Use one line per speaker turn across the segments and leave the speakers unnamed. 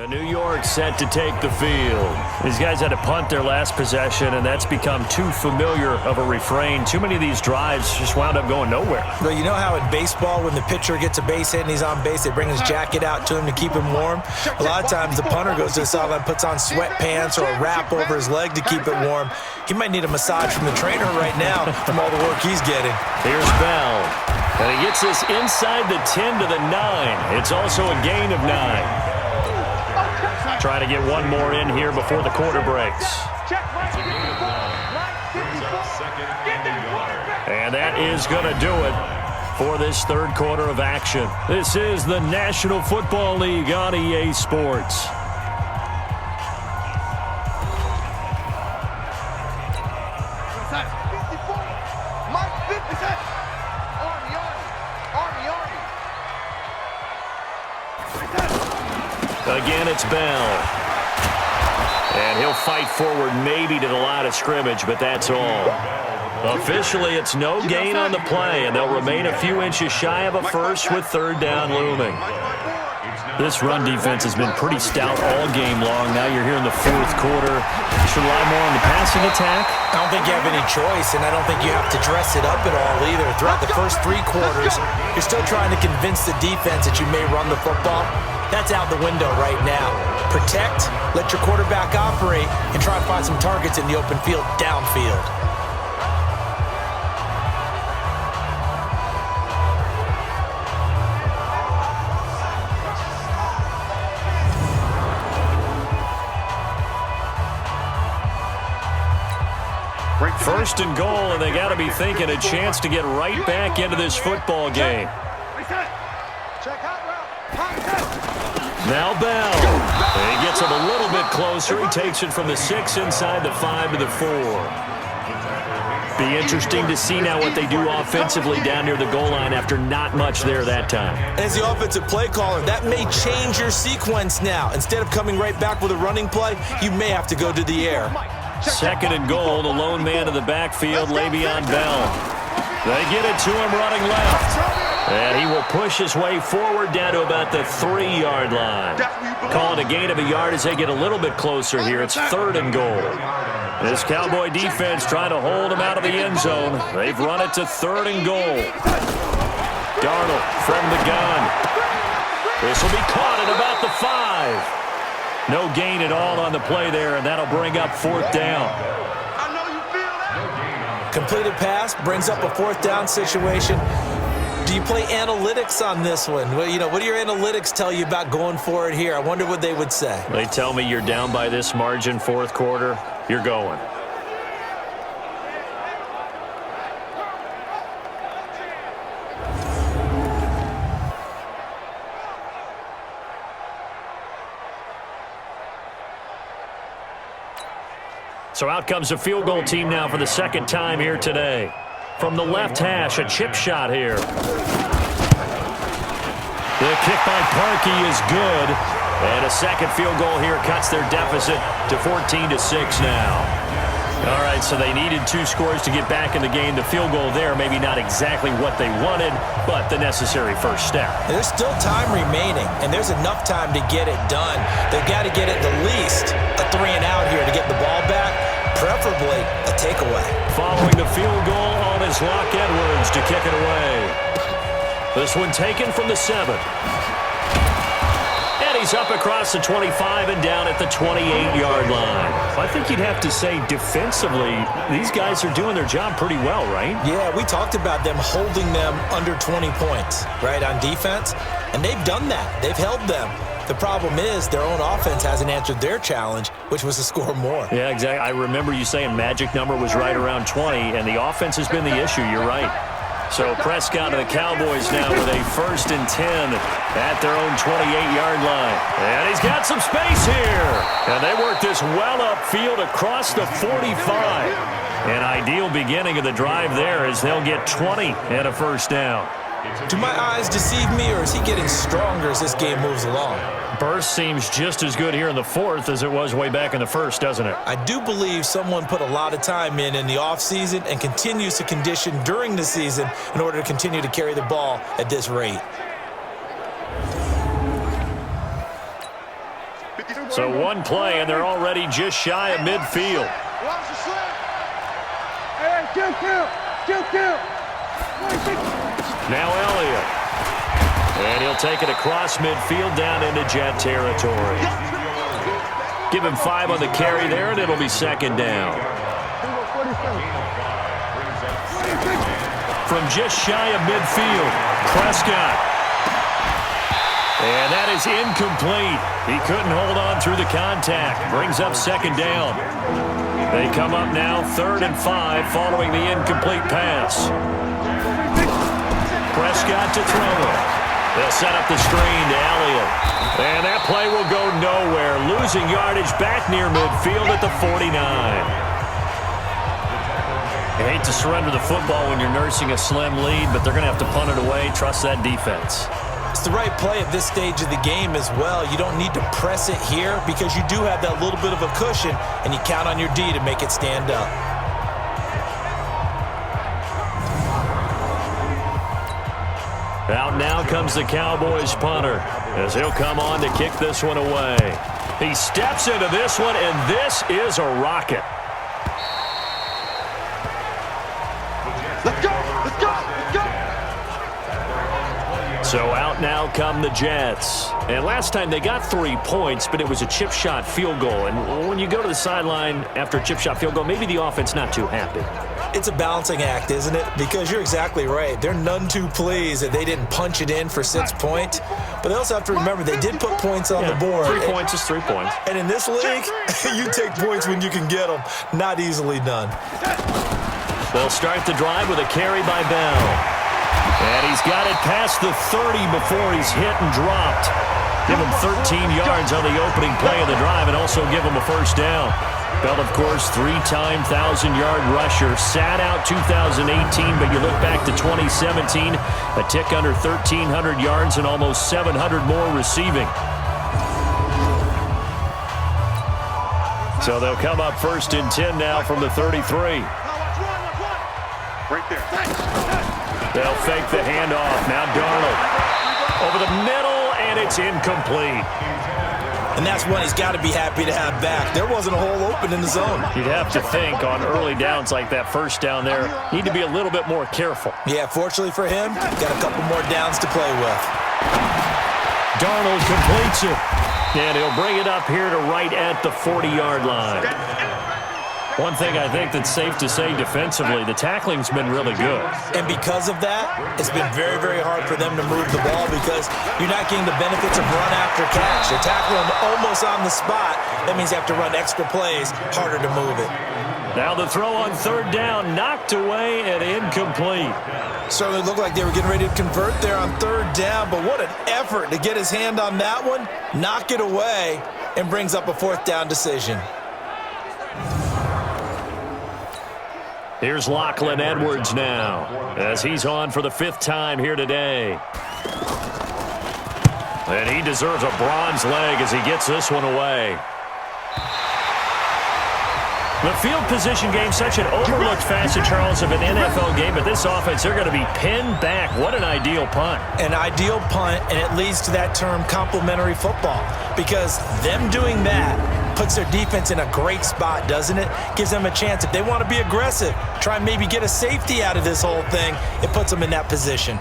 New York set to take the field. These guys had to punt their last possession, and that's become too familiar of a refrain. Too many of these drives just wound up going nowhere.
Well, you know how in baseball, when the pitcher gets a base hit and he's on base, they bring his jacket out to him to keep him warm? A lot of times the punter goes to the sideline, puts on sweatpants or a wrap over his leg to keep it warm. He might need a massage from the trainer right now from all the work he's getting.
Here's Bell. And he gets this inside the 10 to the 9. It's also a gain of 9. Trying to get one more in here before the quarter breaks. And that is going to do it for this third quarter of action. This is the National Football League on EA Sports. Again, it's Bell. And he'll fight forward maybe to the line of scrimmage, but that's all. Officially, it's no gain on the play, and they'll remain a few inches shy of a first with third down looming. This run defense has been pretty stout all game long. Now you're here in the fourth quarter. You should rely more on the passing attack.
I don't think you have any choice, and I don't think you have to dress it up at all either. Throughout the first three quarters, you're still trying to convince the defense that you may run the football. That's out the window right now. Protect, let your quarterback operate, and try to find some targets in the open field downfield.
First and goal, and they got to be thinking a chance to get right back into this football game. Now Bell. And he gets him a little bit closer. He takes it from the 6 inside the 5 to the 4. Be interesting to see now what they do offensively down near the goal line after not much there that time.
As the offensive play caller, that may change your sequence now. Instead of coming right back with a running play, you may have to go to the air.
Second and goal, the lone man in the backfield, Le'Veon Bell. They get it to him running left. And he will push his way forward down to about the 3-yard line. Call it a gain of a yard as they get a little bit closer here. It's third and goal. This Cowboy defense trying to hold him out of the end zone. They've run it to third and goal. Darnold from the gun. This will be caught at about the 5. No gain at all on the play there, and that'll bring up fourth down.
Completed pass brings up a fourth down situation. Do you play analytics on this one? Well, you know, what do your analytics tell you about going for it here? I wonder what they would say.
They tell me you're down by this margin fourth quarter, you're going. So out comes a field goal team now for the second time here today. From the left hash, a chip shot here. The kick by Parkey is good. And a second field goal here cuts their deficit to 14-6 now. All right, so they needed 2 scores to get back in the game. The field goal there, maybe not exactly what they wanted, but the necessary first step.
There's still time remaining, and there's enough time to get it done. They've got to get at the least a 3 and out here to get the ball back, preferably a takeaway.
Following the field goal on is Locke Edwards to kick it away. This one taken from the 7. He's up across the 25 and down at the 28-yard line. I think you'd have to say defensively, these guys are doing their job pretty well, right?
Yeah, we talked about them holding them under 20 points, right, on defense, and they've done that. They've held them. The problem is their own offense hasn't answered their challenge, which was to score more.
Yeah, exactly. I remember you saying magic number was right around 20, and the offense has been the issue. You're right. So Prescott and the Cowboys now with a 1st and 10 at their own 28-yard line. And he's got some space here. And they work this well upfield across the 45. An ideal beginning of the drive there as they'll get 20 and a first down.
Do my eyes deceive me, or is he getting stronger as this game moves along?
Burst seems just as good here in the fourth as it was way back in the first, doesn't it?
I do believe someone put a lot of time in the offseason and continues to condition during the season in order to continue to carry the ball at this rate.
So one play, and they're already just shy of midfield. Now Elliott. And he'll take it across midfield down into Jet territory. Give him 5 on the carry there, and it'll be second down. From just shy of midfield, Prescott. And that is incomplete. He couldn't hold on through the contact. Brings up second down. They come up now 3rd and 5 following the incomplete pass. Prescott to throw it. They'll set up the screen to Elliott. And that play will go nowhere. Losing yardage back near midfield at the 49. You hate to surrender the football when you're nursing a slim lead, but they're going to have to punt it away. Trust that defense.
It's the right play at this stage of the game as well. You don't need to press it here because you do have that little bit of a cushion, and you count on your D to make it stand up.
Out now comes the Cowboys punter as he'll come on to kick this one away. He steps into this one, and this is a rocket.
Let's go! Let's go! Let's go!
So out now come the Jets. And last time they got 3 points, but it was a chip shot field goal. And when you go to the sideline after a chip shot field goal, maybe the offense not too happy.
It's a balancing act, isn't it? Because you're exactly right. They're none too pleased that they didn't punch it in for 6 points. But they also have to remember they did put points on the board.
3 points is 3 points.
And in this league, you take points when you can get them. Not easily done.
They'll start the drive with a carry by Bell. And he's got it past the 30 before he's hit and dropped. Give him 13 yards on the opening play of the drive and also give him a first down. Bell, of course, 3-time 1,000-yard rusher. Sat out 2018, but you look back to 2017, a tick under 1,300 yards and almost 700 more receiving. So they'll come up 1st and 10 now from the 33.
Right there.
They'll fake the handoff. Now Darnold over the middle, and it's incomplete.
And that's one he's got to be happy to have back. There wasn't a hole open in the zone.
You'd have to think on early downs like that first down there, need to be a little bit more careful.
Yeah, fortunately for him, got a couple more downs to play with.
Darnold completes it, and he'll bring it up here to right at the 40-yard line. One thing I think that's safe to say defensively, the tackling's been really good.
And because of that, it's been very, very hard for them to move the ball because you're not getting the benefits of run after catch. They're tackling almost on the spot. That means you have to run extra plays, harder to move it.
Now the throw on 3rd down, knocked away and incomplete.
Certainly looked like they were getting ready to convert there on 3rd down, but what an effort to get his hand on that one, knock it away, and brings up a 4th down decision.
Here's Lachlan Edwards now, as he's on for the 5th time here today. And he deserves a bronze leg as he gets this one away. The field position game, such an overlooked facet, Charles, of an NFL game, but this offense, they're going to be pinned back. What an ideal punt.
An ideal punt, and it leads to that term complementary football, because them doing that puts their defense in a great spot, doesn't it? Gives them a chance. If they want to be aggressive, try and maybe get a safety out of this whole thing, it puts them in that position.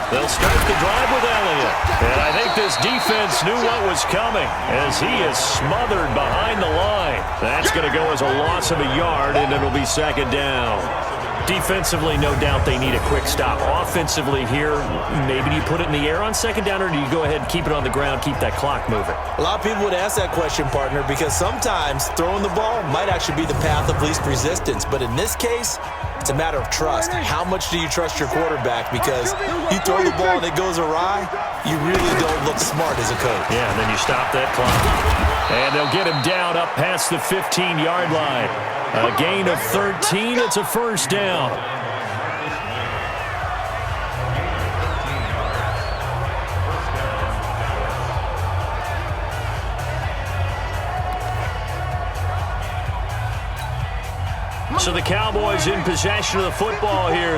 They'll start the drive with Elliott. And I think this defense knew what was coming as he is smothered behind the line. That's going to go as a loss of a yard, and it'll be 2nd down. Defensively, no doubt they need a quick stop. Offensively here, maybe do you put it in the air on 2nd down, or do you go ahead and keep it on the ground, keep that clock moving?
A lot of people would ask that question, partner, because sometimes throwing the ball might actually be the path of least resistance. But in this case, it's a matter of trust. How much do you trust your quarterback? Because you throw the ball and it goes awry, you really don't look smart as a coach.
Yeah, and then you stop that clock. And they'll get him down up past the 15-yard line. A gain of 13. It's a 1st down. So the Cowboys in possession of the football here.